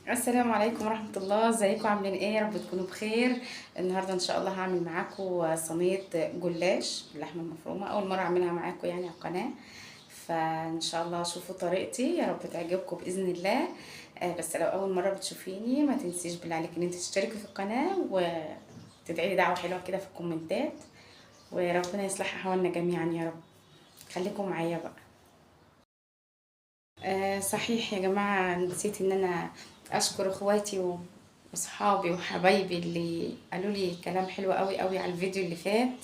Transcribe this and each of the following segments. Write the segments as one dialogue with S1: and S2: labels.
S1: السلام عليكم ورحمة الله، ازيكم عاملين ايه؟ يا رب تكونوا بخير. النهارده ان شاء الله هعمل معاكم صينية جلاش باللحمة المفرومة، اول مرة اعملها معاكم يعني على القناة. فان شاء الله شوفوا طريقتي، يا رب تعجبكم باذن الله. بس لو اول مرة بتشوفيني ما تنسيش بالله عليك ان انت تشتركي في القناة وتدعي لي دعوة حلوة كده في الكومنتات، وربنا يصلح احوالنا جميعا يا رب. خليكم معايا بقى. صحيح يا جماعة، نسيت ان انا اشكر اخواتي واصحابي وحبايبي اللي قالوا لي كلام حلو قوي قوي على الفيديو اللي فات.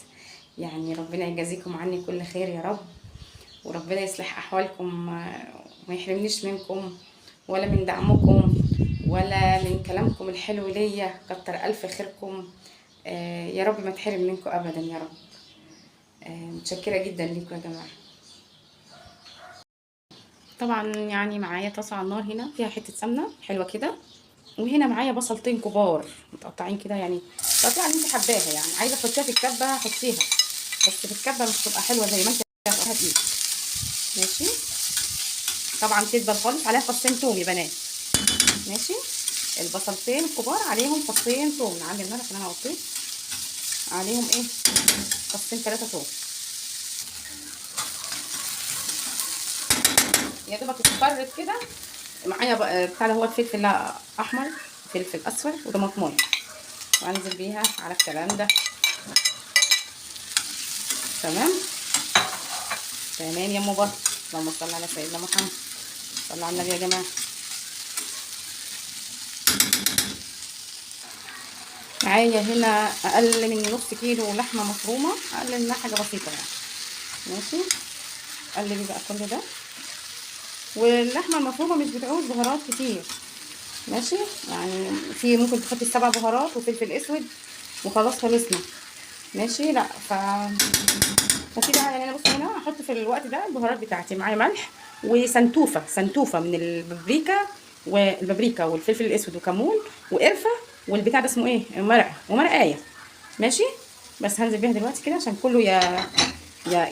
S1: يعني ربنا يجازيكم عني كل خير يا رب، وربنا يصلح احوالكم، وما يحرمنيش منكم ولا من دعمكم ولا من كلامكم الحلو ليا. كتر الف خيركم. يا رب ما تحرم منكم ابدا يا رب. متشكرة جدا ليكم يا جماعة. طبعا يعني معايا طاسة على النار هنا فيها حتة سمنة حلوة كده، وهنا معايا بصلتين كبار متقطعين كده، يعني التقطيعة اللي انت حباها، يعني عايزة تحطيها في الكبة حطيها، بس في الكبة مش تبقى حلوة زي ما انت هتقطعها فيه. ماشي. طبعا تدبل خالص، عليها فصين توم يا بنات. ماشي. البصلتين الكبار عليهم فصين توم، نعلي النار عشان انا قطيت عليهم ايه، فصين 3 توم. يا دوبك اتفرت كده. معايا بقى بتاع ده هو الفلفل احمر، فلفل اصفر وطماطمايه، وانزل بيها على الكلام ده. تمام. تمام يا ام بطل. اللهم صل على سيدنا محمد. صلوا على النبي يا جماعه. معايا هنا اقل من نص كيلو لحمه مفرومه، اقل منها حاجه بسيطه يعني. ماشي. قلبي بقى كل ده. واللحمه المفرومه مش بتعوز بهارات كتير. ماشي. يعني في ممكن تحطي 7 بهارات وفلفل اسود وخلاص خلصنا. ماشي. لا ففي بقى، يعني انا بصي هنا هحط في الوقت ده البهارات بتاعتي. معايا ملح وسنتوفه من والبابريكا والفلفل الاسود وكمون وقرفه، والبتاع ده اسمه ايه، ومرقايه. ماشي. بس هنزل بيها دلوقتي كده عشان كله يا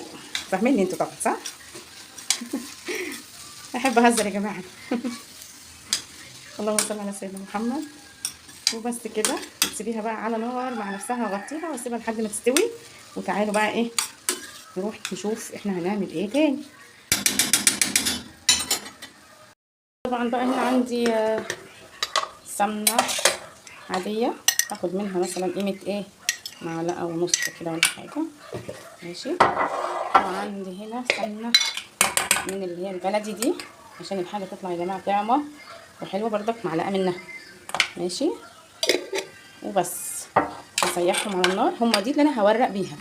S1: فاهميني انتوا طبعا صح. احب اهزر يا جماعه. اللهم صل على سيدنا محمد. وبس كده تسيبيها بقى على نار مع نفسها، وغطيها واسيبها لحد ما تستوي. وتعالوا بقى ايه، نروح نشوف احنا هنعمل ايه تاني. طبعا بقى هنا عندي سمنه عاديه، هاخد منها مثلا قيمه ايه، معلقه ونص كده ولا حاجه. ماشي. وعندي هنا سمنه من اللي هي البلدي دي، عشان الحاجه تطلع يا جماعه طعمه وحلوه بردك، معلقه منها. ماشي. وبس هسيحهم على النار، هما دي اللي انا هورق بيها.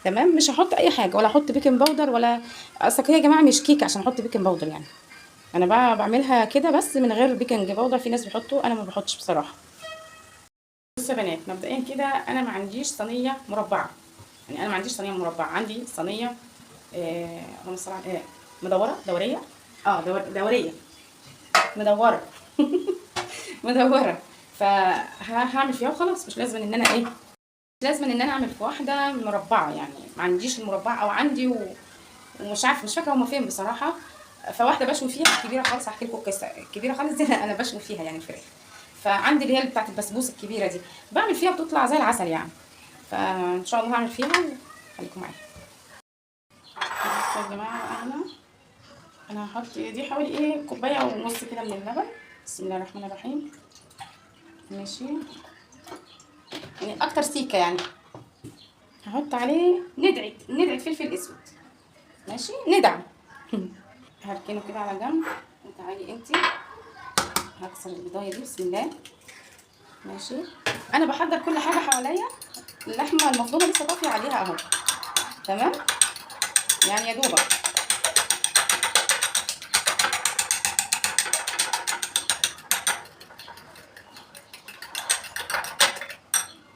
S1: تمام. مش هحط اي حاجه، ولا احط بيكنج باودر ولا، اصل يا جماعه مش كيكه عشان احط بيكنج باودر يعني. انا بقى بعملها كده بس من غير بيكنج باودر، في ناس بيحطوا، انا ما بحطش بصراحه. بصوا يا بنات، مبدئيا كده انا ما عنديش صينيه مربعه، يعني انا ما عنديش صينيه مربعه، عندي صينيه اللهم صل على مدوره دوريه. دوريه مدوره. مدوره. فهعمل فيها وخلاص، مش لازم ان انا ايه، لازم ان انا اعمل في واحده مربعه، يعني ما عنديش المربعه، او عندي ومش عارفه، مش فاكره هما فين بصراحه. فواحده بشوي فيها كبيره خالص، هحكي لكم القصه الكبيره خالص دي. انا بشوي فيها يعني الفراخ. فعندي اللي هي بتاعه البسبوسه الكبيره دي، بعمل فيها بتطلع زي العسل يعني. فان شاء الله هعمل فيها، خليكم معايا. بصوا يا جماعه بقى هنا انا هحط دي حوالي ايه، كوبايه ونص كده من اللبن. بسم الله الرحمن الرحيم. ماشي. يعني اكتر سيكه يعني. هحط عليه ندعه فلفل اسود. ماشي. ندعه. هركنه كده على جنب. وتعالي انتي، هكسر البضايه دي بسم الله. ماشي. انا بحضر كل حاجه حواليا. اللحمه المفرومه لسه طافيه عليها اهو. تمام. يعني يا دوبك.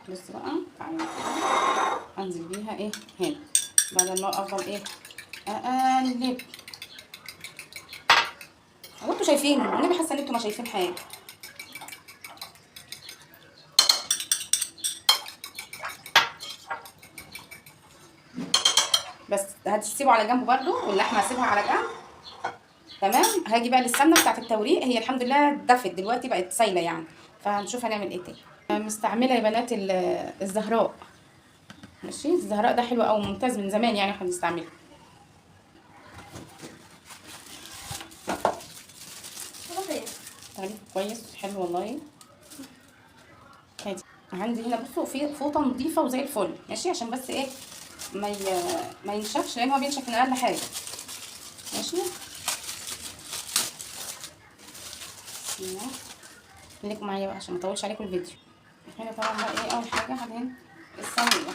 S1: بص بقى، تعالي انزل بيها ايه هنا، بدل ما افضل ايه اقلب. هو انتوا شايفين؟ النبي حاسه ان انتوا ما شايفين حاجه. بس هتسيبه على جنب برده، واللحمه هسيبها على جنب. تمام. هاجي بقى للسمنه بتاعت التوريق، هي الحمد لله دفت دلوقتي بقت سايله يعني، فهنشوف هنعمل ايه تاني. مستعمله يا بنات الزهراء. ماشي، الزهراء ده حلو قوي ممتاز من زمان يعني احنا بنستعمله. طيب كويس حلو والله. هادي عندي هنا بصوا في فوطه نظيفه وزي الفل، ماشي، عشان بس ايه ما ينشفش، لان هو بينشف من اقل حاجه. ماشي، خليكم معايا بقى عشان ما اطولش عليكم الفيديو. هنا طبعا بقى ايه اول حاجه هدهن الصينيه،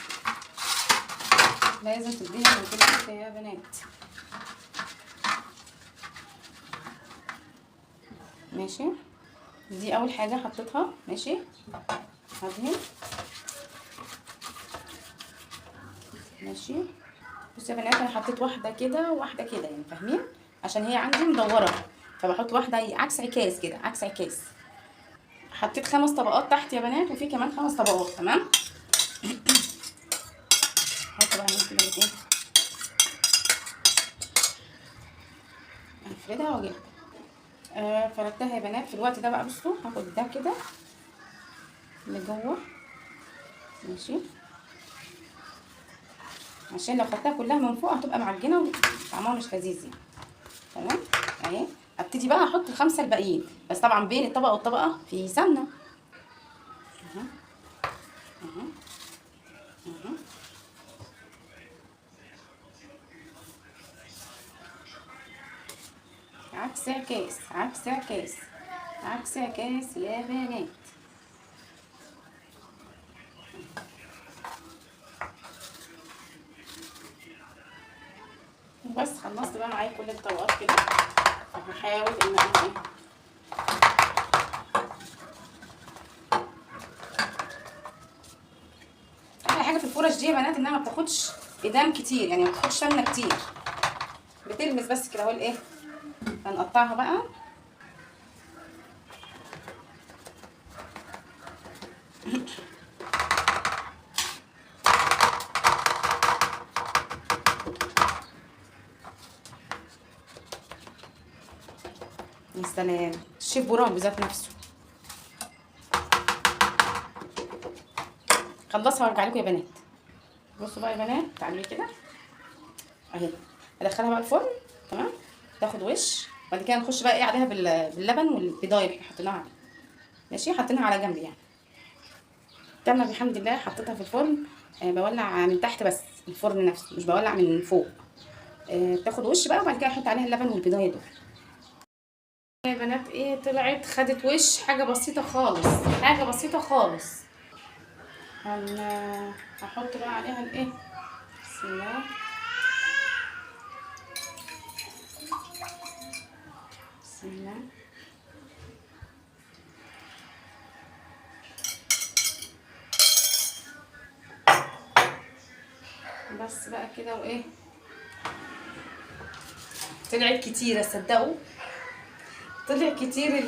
S1: لازم تدهن من كل حته يا بنات. ماشي، دي اول حاجه حطيتها. ماشي، هدهن. ماشي، بصوا يا بنات انا حطيت واحده كده وواحده كده يعني، فاهمين؟ عشان هي عندي مدوره، فبحط واحده عكس عكاس كده، عكس عكاس. حطيت 5 طبقات تحت يا بنات، وفي كمان 5 طبقات. تمام. هحط بقى هنا كده ايه، هنفردها واجيبها. فردتها يا بنات. في الوقت ده بقى بصوا هاخد ده كده لجوه. ماشي، عشان لو خدتها كلها من فوق هتبقى معجنه وطعمها مش لذيذ يعني. تمام. اهي ابتدي بقى احط ال5 الباقيين، بس طبعا بين الطبقه والطبقه في سمنه. اهو اهو اهو. عكس عكاس، عكس عكاس، عكس عكاس يا بنات. بس خلصت بقى معايا كل الطبقات كده. هحاول ان انا ايه، احلى حاجه في الفرش دي يا بنات انها ما بتاخدش ايدام كتير، يعني ما بتاخدش سمنه كتير، بتلمس بس كده اهو الايه. هنقطعها بقى. يا سلام، الشيف براك بذات نفسه. خلصها وارجع لكم يا بنات. بصوا بقى يا بنات، تعالوا كده اهي، ادخلها بقى الفرن. تمام، تاخد وش. بعد كده نخش بقى ايه عليها باللبن والبيضايه اللي احنا حطيناها عليها. ماشي، حاطينها على جنب يعني. تمام الحمد لله، حطيتها في الفرن. بولع من تحت بس، الفرن نفسه مش بولع من فوق. تاخد وش بقى، وبعد كده احط عليها اللبن والبيضايه دول. يا بنات ايه، طلعت خدت وش، حاجه بسيطه خالص، حاجه بسيطه خالص. هحط بقى عليها الايه، بسم الله. بسم الله. بس بقى كده وايه، طلعت كتيره صدقوا، طلع كتير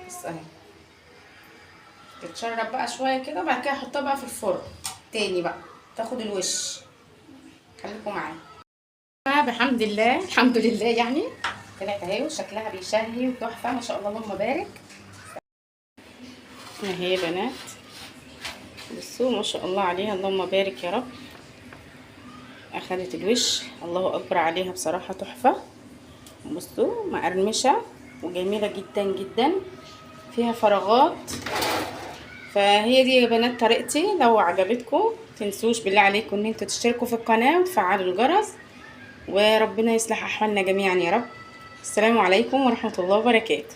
S1: بس اهي. تتشرب بقى شويه كده، وبعد كده احطها بقى في الفرن تاني بقى تاخد الوش. خليكم معايا بقى. بحمد الله، الحمد لله يعني طلعت اهي، وشكلها بيشهي وتحفه ما شاء الله، اللهم بارك. اهي يا بنات، بصوا ما شاء الله عليها، اللهم بارك يا رب. اخدت الوش، الله اكبر عليها بصراحه، تحفه. بصوا مقرمشه وجميله جدا جدا، فيها فراغات. فهي دي يا بنات طريقتي. لو عجبتكم تنسوش بالله عليكم ان انتوا تشتركوا في القناه وتفعلوا الجرس، وربنا يصلح احوالنا جميعا يا رب. السلام عليكم ورحمه الله وبركاته.